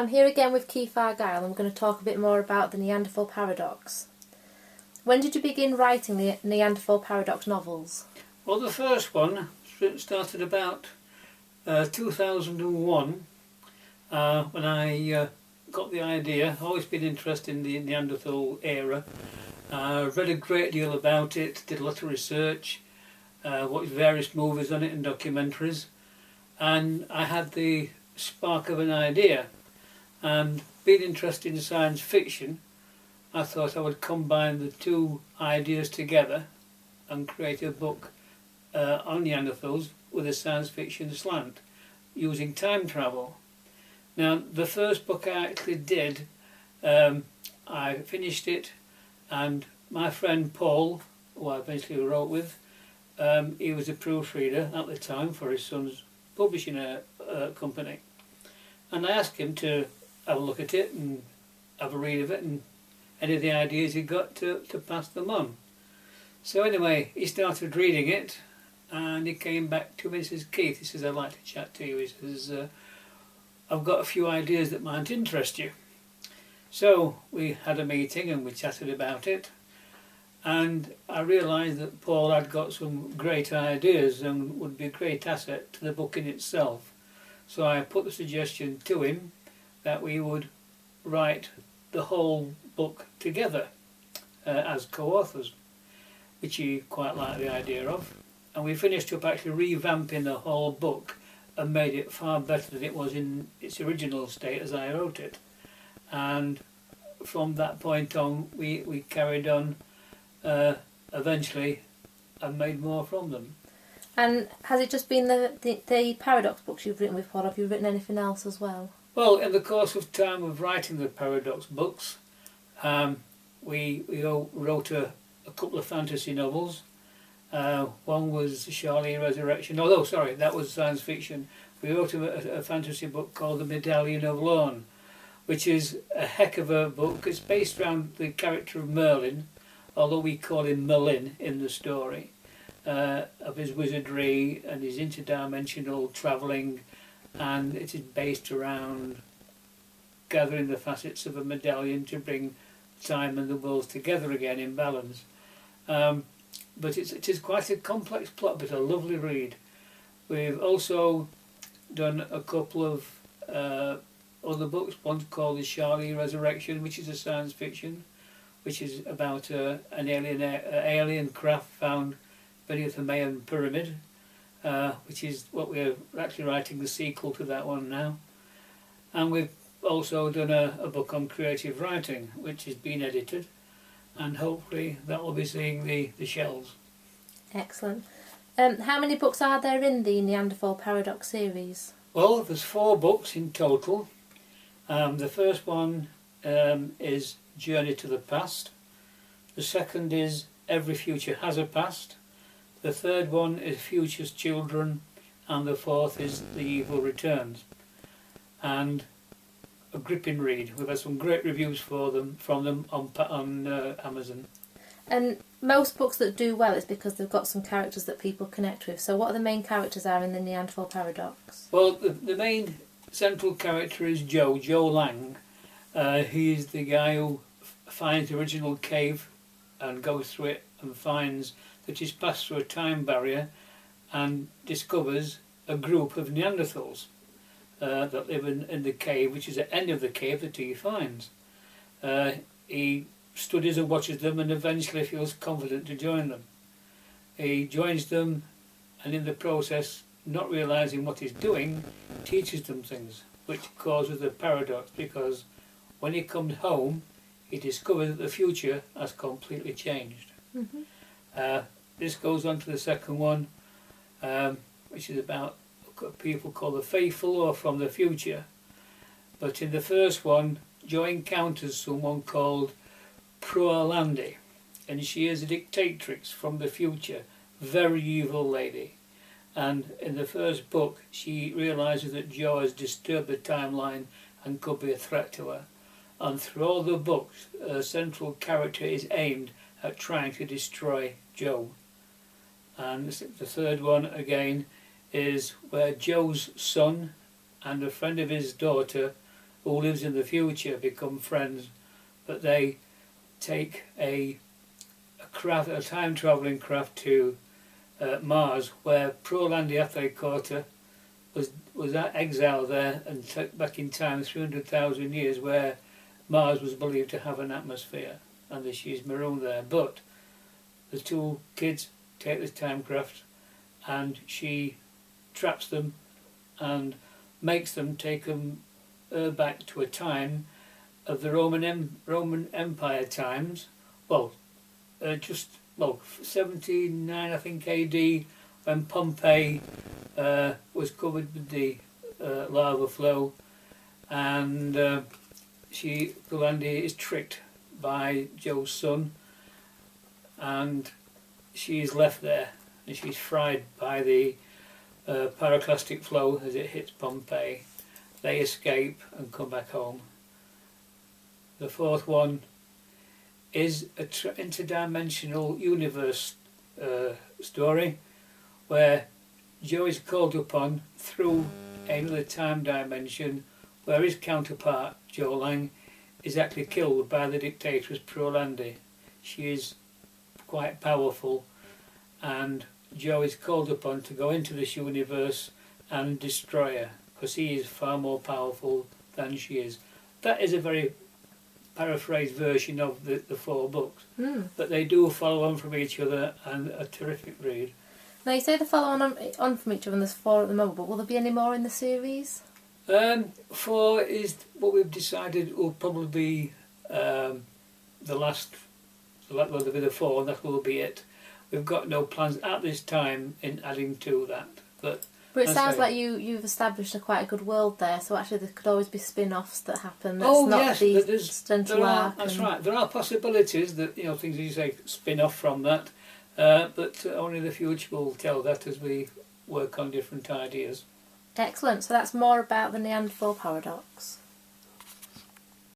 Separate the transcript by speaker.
Speaker 1: I'm here again with Keith Argyle and we're going to talk a bit more about the Neanderthal Paradox. When did you begin writing the Neanderthal Paradox novels?
Speaker 2: Well, the first one started about 2001 when I got the idea. I've always been interested in the Neanderthal era. Read a great deal about it, did a lot of research, watched various movies on it and documentaries, and I had the spark of an idea. And being interested in science fiction, I thought I would combine the two ideas together and create a book on Neanderthals with a science fiction slant, using time travel. Now, the first book I actually did, I finished it, and my friend Paul, who I eventually wrote with, he was a proofreader at the time for his son's publishing company. And I asked him to have a look at it and have a read of it and any of the ideas he got to pass them on. So anyway, he started reading it and he came back to me and says, "Keith," he says, "I'd like to chat to you." He says, "I've got a few ideas that might interest you." So we had a meeting and we chatted about it, and I realised that Paul had got some great ideas and would be a great asset to the book in itself. So I put the suggestion to him that we would write the whole book together as co-authors, which he quite liked the idea of. And we finished up actually revamping the whole book and made it far better than it was in its original state as I wrote it. And from that point on, we carried on eventually and made more from them. And
Speaker 1: has it just been the Paradox books you've written with Paul? Have you written anything else as well?
Speaker 2: Well, in the course of time of writing the Paradox books, we wrote a couple of fantasy novels. One was Charlie Resurrection. Although, sorry, that was science fiction. We wrote a fantasy book called The Medallion of Lorne, which is a heck of a book. It's based around the character of Merlin, although we call him Merlin in the story, of his wizardry and his interdimensional travelling, and it is based around gathering the facets of a medallion to bring time and the worlds together again in balance. But it is quite a complex plot, but a lovely read. We've also done a couple of other books. One's called The Charlie Resurrection, which is a science fiction, which is about an alien craft found beneath the Mayan pyramid, which is what we're actually writing the sequel to that one now. And we've also done a book on creative writing, which has been edited, and hopefully that will be seeing the shelves.
Speaker 1: Excellent. How many books are there in the Neanderthal Paradox series?
Speaker 2: Well, there's 4 books in total. The first one is Journey to the Past. The second is Every Future Has a Past. The third one is Future's Children, and the fourth is The Evil Returns. And a gripping read. We've had some great reviews from them on Amazon.
Speaker 1: And most books that do well is because they've got some characters that people connect with. So what are the main characters are in the Neanderthal Paradox?
Speaker 2: Well, the main central character is Joe Lang. He's the guy who finds the original cave and goes through it and finds that he's passed through a time barrier and discovers a group of Neanderthals that live in the cave, which is the end of the cave that he finds. He studies and watches them and eventually feels confident to join them. He joins them, and in the process, not realising what he's doing, teaches them things, which causes a paradox, because when he comes home he discovers that the future has completely changed. Mm-hmm. This goes on to the second one, which is about people called the faithful or from the future. But in the first one, Joe encounters someone called Proalandi, and she is a dictatrix from the future, very evil lady. And in the first book, she realises that Joe has disturbed the timeline and could be a threat to her. And through all the books, a central character is aimed at trying to destroy Joe. And the third one, again, is where Joe's son and a friend of his daughter who lives in the future become friends, but they take a time travelling craft to Mars, where Prolandi, after they caught her, was exiled there and took back in time 300,000 years, where Mars was believed to have an atmosphere, and that she's marooned there. But the two kids take this time craft, and she traps them and makes them take them back to a time of the Roman Empire times. Well, 79, I think, AD, when Pompeii was covered with the lava flow, and Prolandi is tricked by Joe's son, and she's left there, and she's fried by the pyroclastic flow as it hits Pompeii. They escape and come back home. The fourth one is an interdimensional universe story, where Joe is called upon through another time dimension, where his counterpart, Joe Lang, is actually killed by the dictatress Prolandi. She is quite powerful, and Joe is called upon to go into this universe and destroy her, because he is far more powerful than she is. That is a very paraphrased version of the four books, but they do follow on from each other, and a terrific read.
Speaker 1: Now, you say they follow on from each other, and there's 4 at the moment, but will there be any more in the series?
Speaker 2: 4 is what we've decided will probably be the last. There'll be the 4, and that will be it. We've got no plans at this time in adding to that. But
Speaker 1: it sounds like you've established quite a good world there, so actually there could always be spin-offs that happen. That's the central arc.
Speaker 2: That's right. There are possibilities that, things, as you say, spin off from that, but only the future will tell that as we work on different ideas.
Speaker 1: Excellent. So that's more about the Neanderthal Paradox.